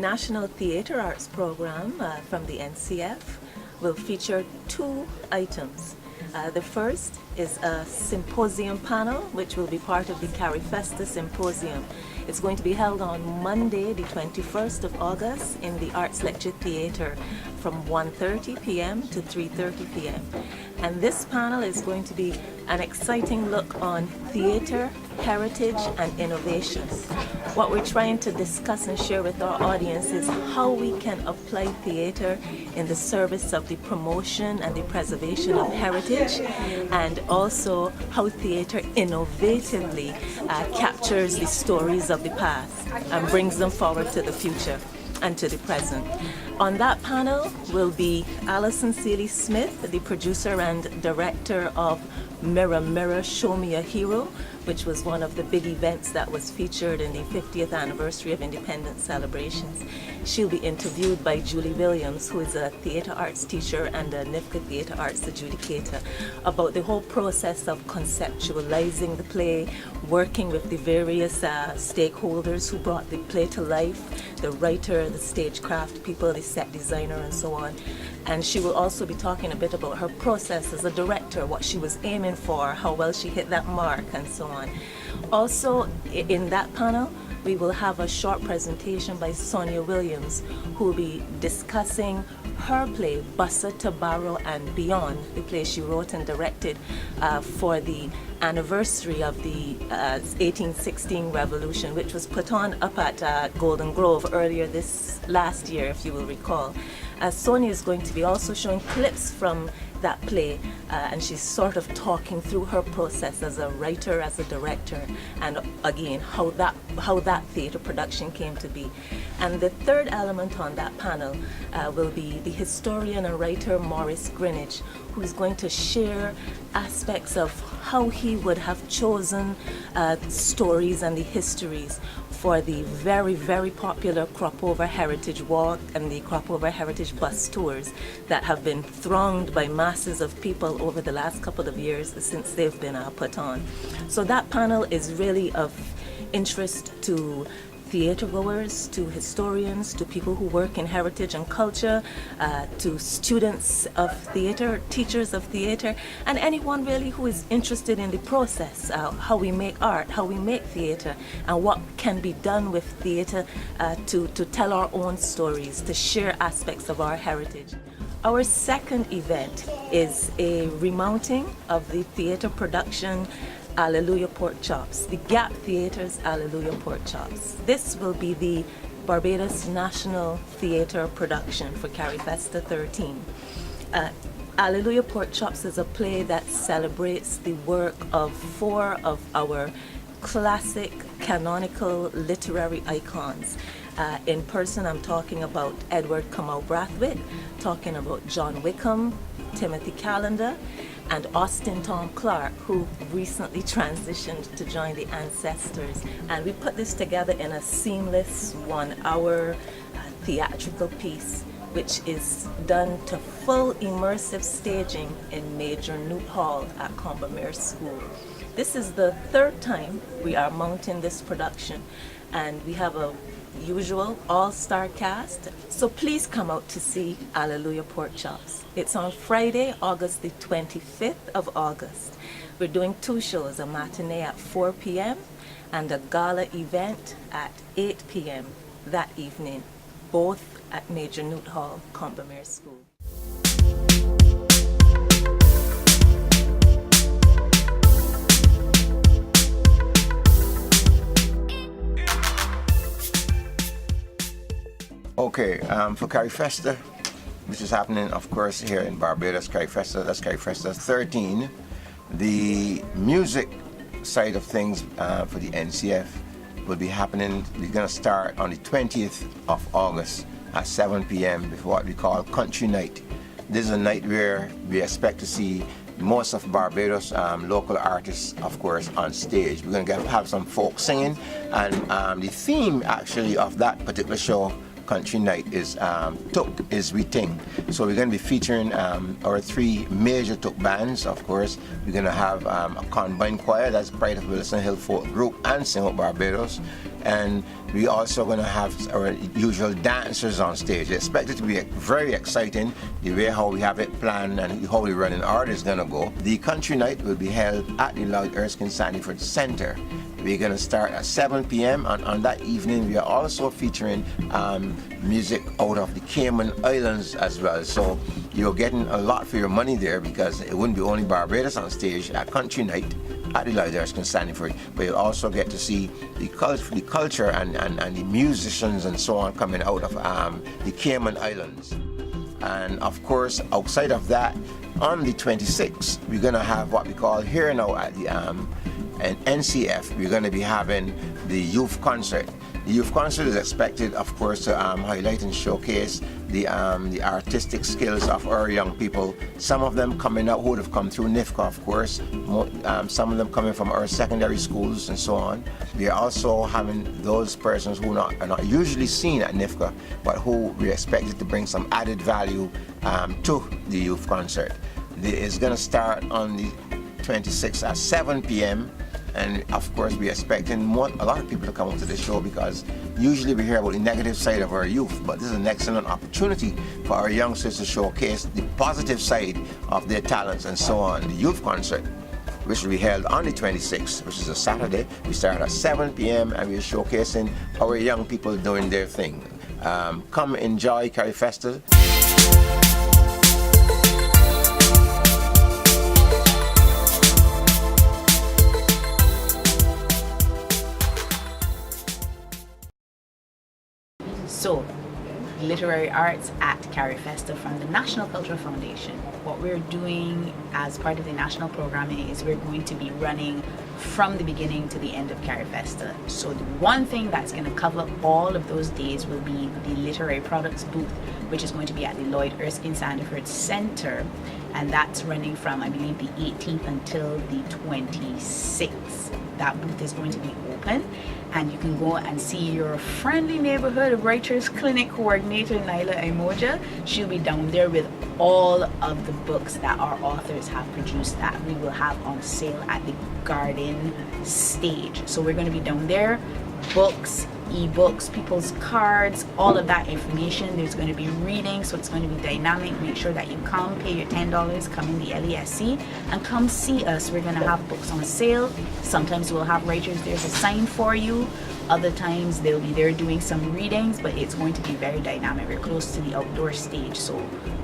National Theatre Arts Program from the NCF will feature 2 items. The first is a symposium panel, which will be part of the Carifesta Symposium. It's going to be held on Monday, the 21st of August in the Arts Lecture Theatre from 1:30 p.m. to 3:30 p.m. And this panel is going to be an exciting look on theatre, heritage, and innovation. What we're trying to discuss and share with our audience is how we can apply theatre in the service of the promotion and the preservation of heritage, and also how theatre innovatively captures the stories of the past and brings them forward to the future and to the present. On that panel will be Alison Seeley-Smith, the producer and director of Mirror Mirror, Show Me a Hero, which was one of the big events that was featured in the 50th anniversary of independence celebrations. She'll be interviewed by Julie Williams, who is a theatre arts teacher and a NIFCA theatre arts adjudicator, about the whole process of conceptualizing the play, working with the various stakeholders who brought the play to life, the writer, the stagecraft people, the set designer, and so on. And she will also be talking a bit about her process as a director, what she was aiming for, how well she hit that mark, and so on. Also, in that panel, we will have a short presentation by Sonia Williams, who will be discussing her play, Bussa to Barrow and Beyond, the play she wrote and directed for the anniversary of the 1816 revolution, which was put on up at Golden Grove earlier this last year, if you will recall. Sonia is going to be also showing clips from that play, and she's sort of talking through her process as a writer, as a director, and again how that theatre production came to be. And the third element on that panel will be the historian and writer Maurice Greenwich, who is going to share aspects of how he would have chosen stories and the histories for the very, very popular Crop Over Heritage Walk and the Crop Over Heritage Bus Tours that have been thronged by masses of people over the last couple of years since they've been put on. So that panel is really of interest to theatre goers, to historians, to people who work in heritage and culture, to students of theatre, teachers of theatre, and anyone really who is interested in the process, how we make art, how we make theatre, and what can be done with theatre to tell our own stories, to share aspects of our heritage. Our second event is a remounting of the theatre production Alleluia Pork Chops, the Gap Theatre's Alleluia Pork Chops. This will be the Barbados National Theatre production for Carifesta XIII. Alleluia Pork Chops is a play that celebrates the work of 4 of our classic canonical literary icons. In person, I'm talking about Edward Kamau Brathwaite, talking about John Wickham, Timothy Callender, and Austin Tom Clark, who recently transitioned to join the Ancestors. And we put this together in a seamless 1-hour theatrical piece, which is done to full immersive staging in Major Newt Hall at Combermere School. This is the 3rd time we are mounting this production, and we have a usual all-star cast, so please come out to see Alleluia Pork Chops. It's on Friday, August the 25th of August. We're doing 2 shows, a matinee at 4 p.m. and a gala event at 8 p.m. that evening, both at Major Newt Hall, Combermere School. Okay, for Carifesta, which is happening, of course, here in Barbados, Carifesta, that's Carifesta XIII. The music side of things for the NCF will be happening. We're going to start on the 20th of August at 7 p.m. with what we call Country Night. This is a night where we expect to see most of Barbados local artists, of course, on stage. We're going to have some folk singing, and the theme actually of that particular show country night is Tuk is we ting. So we're going to be featuring our 3 major Tuk bands. Of course, we're going to have a combined choir, that's Pride of Wilson Hill Folk Group and Sing Out Barbados. And we also going to have our usual dancers on stage. Expect it to be very exciting, the way how we have it planned and how the running order is going to go. The country night will be held at the Lloyd Erskine Sandyford Center. We're going to start at 7 p.m. and on that evening we are also featuring music out of the Cayman Islands as well. So you're getting a lot for your money there, because it wouldn't be only Barbados on stage at country night at the Lloyd Erskine Sandyford, but you'll also get to see the culture and the musicians and so on coming out of the Cayman Islands. And of course, outside of that, on the 26th, we're going to have what we call here now at the NCF, we're going to be having the youth concert. The youth concert is expected, of course, to highlight and showcase the artistic skills of our young people. Some of them coming out who would have come through NIFCA, of course. Some of them coming from our secondary schools and so on. We are also having those persons who are not usually seen at NIFCA, but who we expected to bring some added value to the youth concert. It's going to start on the 26th at 7 p.m. And of course, we're expecting a lot of people to come out to the show, because usually we hear about the negative side of our youth, but this is an excellent opportunity for our youngsters to showcase the positive side of their talents and so on. The youth concert, which will be held on the 26th, which is a Saturday, we start at 7 p.m. and we're showcasing our young people doing their thing. Come enjoy Carifesta. So, literary arts at Carifesta from the National Cultural Foundation. What we're doing as part of the national programming is we're going to be running from the beginning to the end of Carifesta. So the one thing that's going to cover all of those days will be the literary products booth, which is going to be at the Lloyd Erskine Sandyford Center, and that's running from, I believe, the 18th until the 26th. That booth is going to be open, and you can go and see your friendly neighborhood writers clinic coordinator Nyla Imoja. She'll be down there with all of the books that our authors have produced that we will have on sale at the garden stage. So we're going to be down there, books, ebooks, people's cards, all of that information. There's going to be reading, so it's going to be dynamic. Make sure that you come, pay your $10, come in the LESC and come see us. We're going to have books on sale. Sometimes we'll have writers there to sign for you. Other times they'll be there doing some readings, but it's going to be very dynamic. We're close to the outdoor stage, so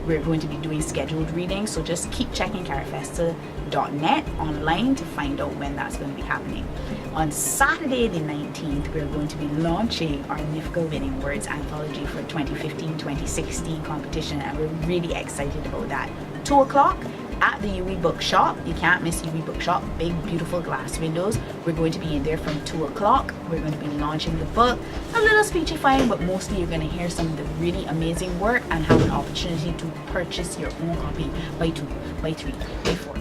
we're going to be doing scheduled readings. So just keep checking carifesta.net online to find out when that's going to be happening. On Saturday the 19th, we're going to be launching our NIFCA Winning Words Anthology for 2015-2016 competition, and we're really excited about that. 2 o'clock at the UE Bookshop. You can't miss UE Bookshop. Big, beautiful glass windows. We're going to be in there from 2 o'clock. We're going to be launching the book. A little speechifying, but mostly you're going to hear some of the really amazing work and have an opportunity to purchase your own copy. Buy 2, buy 3, buy 4.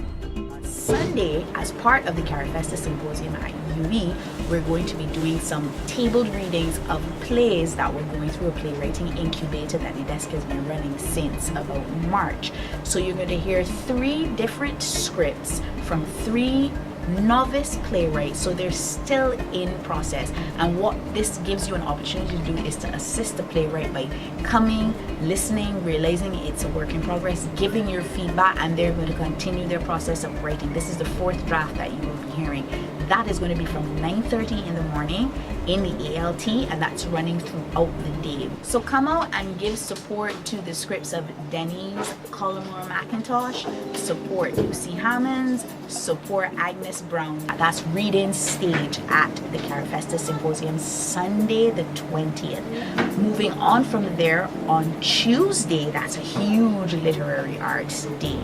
Sunday, as part of the Carifesta Symposium at UE, we're going to be doing some tabled readings of plays that we're going through a playwriting incubator that the desk has been running since about March. So you're going to hear 3 different scripts from 3 novice playwrights, so they're still in process, and what this gives you an opportunity to do is to assist the playwright by coming, listening, realizing it's a work in progress, giving your feedback, and they're going to continue their process of writing. This is the 4th draft that you will be hearing. That is going to be from 9:30 in the morning in the ALT, and that's running throughout the day. So come out and give support to the scripts of Denise Collymore McIntosh, support Lucy Hammonds, support Agnes Brown. That's reading stage at the Carifesta Symposium Sunday the 20th. Moving on from there, on Tuesday, that's a huge literary arts day.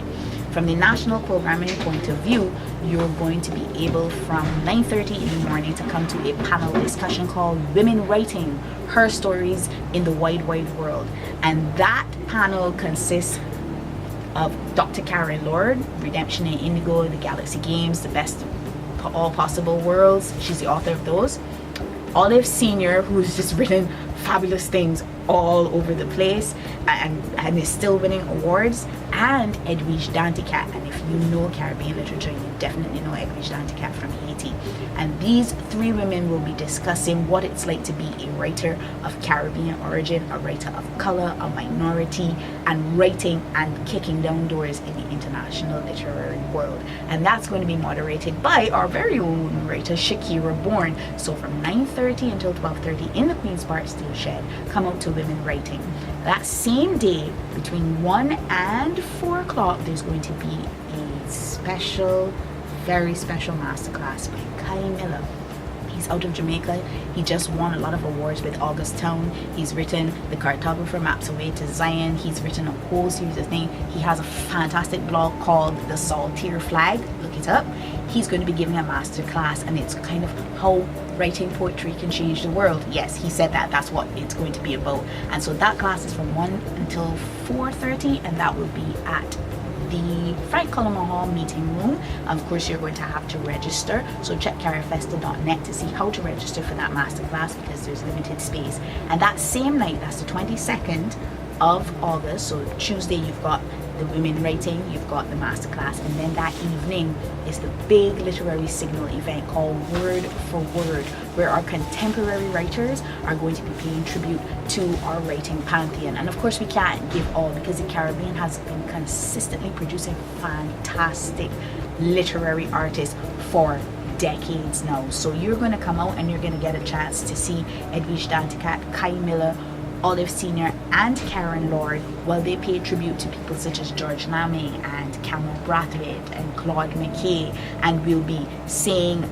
From the national programming point of view, you're going to be able from 9:30 in the morning to come to a panel discussion called Women Writing, Her Stories in the Wide World. And that panel consists of Dr. Karen Lord, Redemption in Indigo, The Galaxy Games, The Best of All Possible Worlds. She's the author of those. Olive Senior, who's just written fabulous things all over the place, and is still winning awards, and Edwidge Danticat. And if you know Caribbean literature, you definitely know Edwidge Danticat from Haiti. And these three women will be discussing what it's like to be a writer of Caribbean origin, a writer of color, a minority, and writing and kicking down doors in the international literary world. And that's going to be moderated by our very own writer, Shakira Bourne. So from 9:30 until 12:30 in the Queen's Park Steel Shed, come out to Women Writing. That same day, between 1 and 4 o'clock, there's going to be a special, very special masterclass by Kai Miller. He's out of Jamaica. He just won a lot of awards with August Town. He's written The Cartographer Maps Away to Zion. He's written a whole series of things. He has a fantastic blog called The Saltier Flag. Look it up. He's going to be giving a master class, and it's kind of how writing poetry can change the world. Yes, he said that. That's what it's going to be about. And so that class is from 1 until 4:30, and that will be at the Frank Cullimer Hall meeting room. Of course, you're going to have to register, so check carifesta.net to see how to register for that masterclass, because there's limited space. And that same night, that's the 22nd of August, so Tuesday, you've got the Women Writing, you've got the masterclass, and then that evening is the big literary signal event called Word for Word, where our contemporary writers are going to be paying tribute to our writing pantheon. And of course, we can't give all, because the Caribbean has been consistently producing fantastic literary artists for decades now. So you're going to come out and you're going to get a chance to see Edwidge Danticat, Kai Miller, Olive Senior, and Karen Lord, while they pay tribute to people such as George Laming and Cameron Brathwaite and Claude McKay. And we'll be saying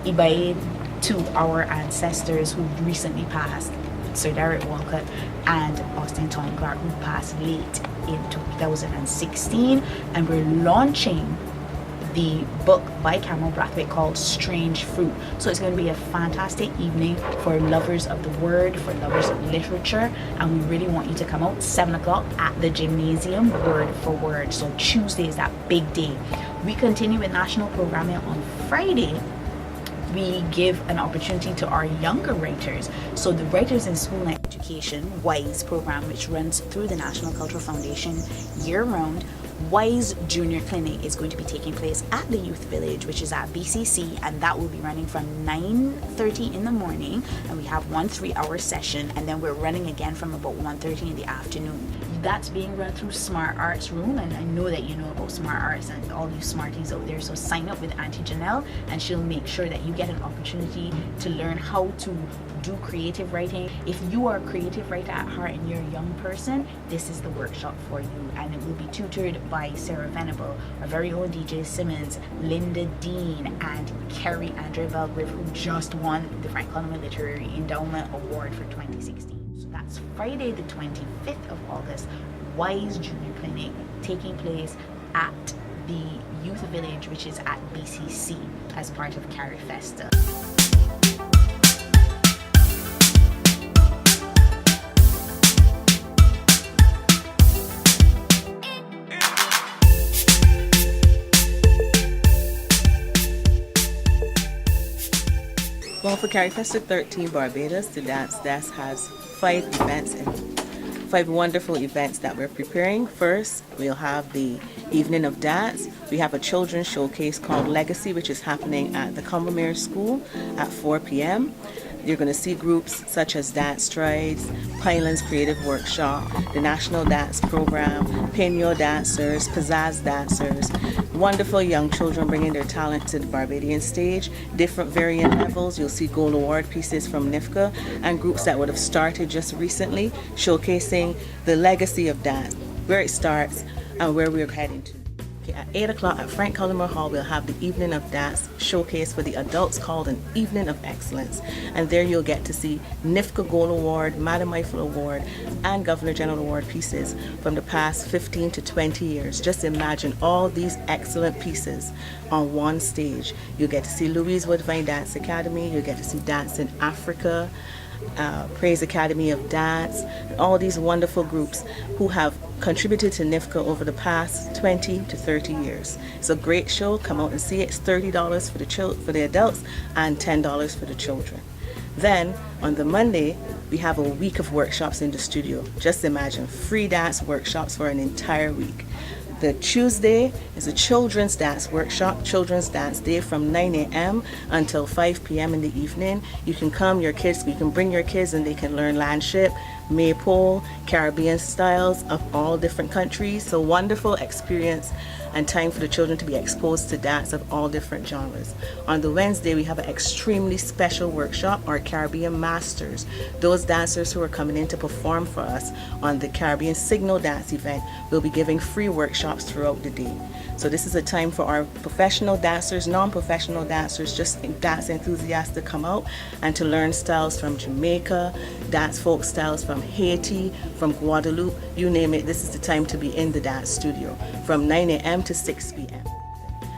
Ibaid to our ancestors who recently passed, Sir Derek Walcott and Austin Tony Clark, who passed late in 2016. And we're launching the book by Cameron Brathwaite called Strange Fruit. So it's going to be a fantastic evening for lovers of the word, for lovers of literature, and we really want you to come out 7 o'clock at the gymnasium, Word for Word. So Tuesday is that big day. We continue with national programming on Friday. We give an opportunity to our younger writers. So the Writers in School and Education WISE program, which runs through the National Cultural Foundation year-round, WISE Junior Clinic is going to be taking place at the Youth Village, which is at BCC, and that will be running from 9:30 in the morning, and we have 1 3-hour session, and then we're running again from about 1:30 in the afternoon. That's being run through Smart Arts Room, and I know that you know about Smart Arts and all you smarties out there, so sign up with Auntie Janelle, and she'll make sure that you get an opportunity to learn how to do creative writing. If you are a creative writer at heart and you're a young person, this is the workshop for you, and it will be tutored by Sarah Venable, our very own DJ Simmons, Linda Dean, and Kerry Andre Belgrave, who just won the Frank Cullimer Literary Endowment Award for 2016. So that's Friday the 25th of August, WISE Junior Clinic, taking place at the Youth Village, which is at BCC, as part of Carifesta. Well, for Carifesta XIII Barbados, the Dance Desk has 5 events and 5 wonderful events that we're preparing. First, we'll have the Evening of Dance. We have a children's showcase called Legacy, which is happening at the Cumberbatch School at 4 p.m. You're going to see groups such as Dance Strides, Pinelands Creative Workshop, the National Dance Program, Peño Dancers, Pizzazz Dancers, wonderful young children bringing their talent to the Barbadian stage, different variant levels. You'll see gold award pieces from NIFCA and groups that would have started just recently, showcasing the legacy of dance, where it starts and where we're heading to. At 8 o'clock at Frank Cullimer Hall, we'll have the Evening of Dance showcase for the adults called an Evening of Excellence. And there you'll get to see NIFCA Gold Award, Madam Eiffel Award, and Governor General Award pieces from the past 15 to 20 years. Just imagine all these excellent pieces on one stage. You'll get to see Louise Woodvine Dance Academy, you'll get to see Dance in Africa, Praise Academy of Dance, and all these wonderful groups who have contributed to NIFCA over the past 20 to 30 years. It's a great show. Come out and see it. It's $30 for the adults and $10 for the children. Then on the Monday, we have a week of workshops in the studio. Just imagine, free dance workshops for an entire week. The Tuesday is a children's dance workshop, children's dance day from 9 a.m. until 5 p.m. in the evening. You can come, you can bring your kids and they can learn landship, maypole, Caribbean styles of all different countries. So wonderful experience and time for the children to be exposed to dance of all different genres. On the Wednesday, we have an extremely special workshop, our Caribbean Masters. Those dancers who are coming in to perform for us on the Caribbean Signal Dance event will be giving free workshops throughout the day. So this is a time for our professional dancers, non-professional dancers, just dance enthusiasts to come out and to learn styles from Jamaica, dance folk styles from Haiti, from Guadeloupe, you name it. This is the time to be in the dance studio from 9 a.m. to 6 p.m.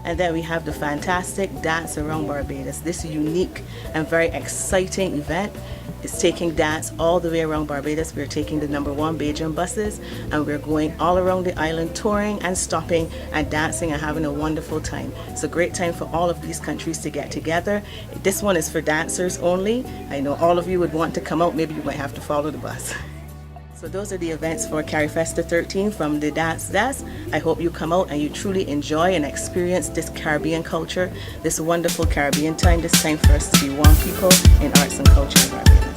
And then we have the fantastic Dance Around Barbados. This unique and very exciting event is taking dance all the way around Barbados. We're taking the #1 Bajan buses and we're going all around the island touring and stopping and dancing and having a wonderful time. It's a great time for all of these countries to get together. This one is for dancers only. I know all of you would want to come out. Maybe you might have to follow the bus. So those are the events for Carifesta XIII from the Dance Desk. I hope you come out and you truly enjoy and experience this Caribbean culture, this wonderful Caribbean time, this time for us to be one people in arts and culture in Barbados.